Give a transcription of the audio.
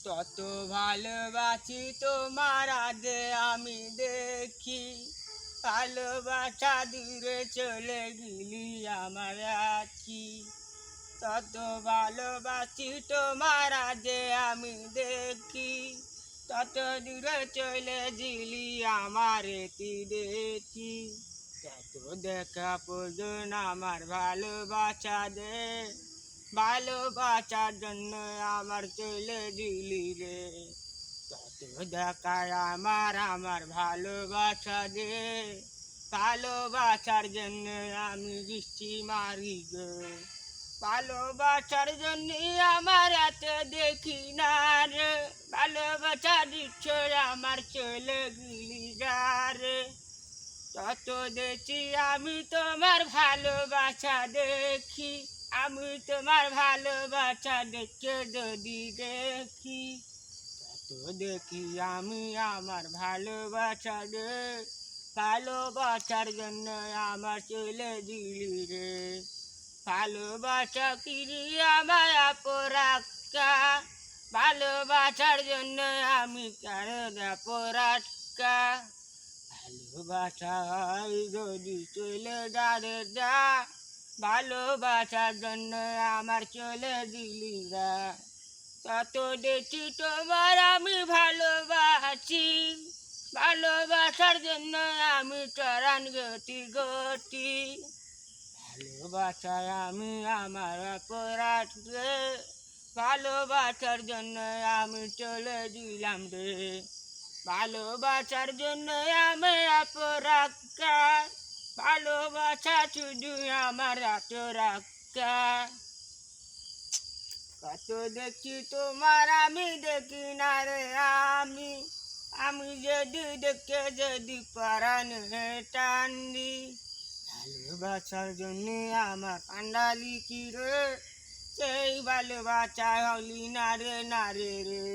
তত ভালোবাসি তোমার আজ আমি দেখি, ভালোবাসা দূরে চলে গেলি আমার আছি। তত ভালোবাসি তোমার আজ আমি দেখি, তত দূরে চলে গেলি আমার দেখি। তত দেখা প্রয়োজন আমার ভালোবাসা দে, ভালোবাসার জন্য আমার চলে দিলি রে। তত দেখায় আমার ভালোবাসা দে, ভালোবাসার জন্য আমি বৃষ্টি মারি গে। ভালোবাসার জন্য আমার এত দেখি না রে, ভালোবাসার ইচ্ছে আমার চলে গেলি রে। তত দেখি আমি তোমার ভালোবাসা দেখি, আমি তোমার ভালোবাসা দেখে যদি দেখি। তত দেখি আমি আমার ভালোবাসা দে, ভালোবাসার জন্য আমার চলে দিলি রে। ভালোবাসা কিরি আমার অপরাধকা, ভালোবাসার জন্য আমি কারণ অপরাধকা। ভালোবাসা যদি চলে যারে যা, ভালোবাসার জন্য আমার চলে দিলি যা। তত দেখি তোমার আমি ভালোবাসি, ভালোবাসার জন্য আমি চরান গতি গতি। ভালোবাসায় আমি আমার অপরাধ রে, ভালোবাসার জন্য আমি চলে দিলাম রে। ভালোবাসার জন্য আমি অপরাধকা, ভালোবাসা শুধু আমার অপরাধকা। কত দেখি তোমার আমি দেখি না রে আমি, আমি যদি দেখে যদি পরাণ টান দি। ভালোবাসার জন্য আমার কান্ডালি কি রে, সেই ভালোবাসা হলি না রে রে।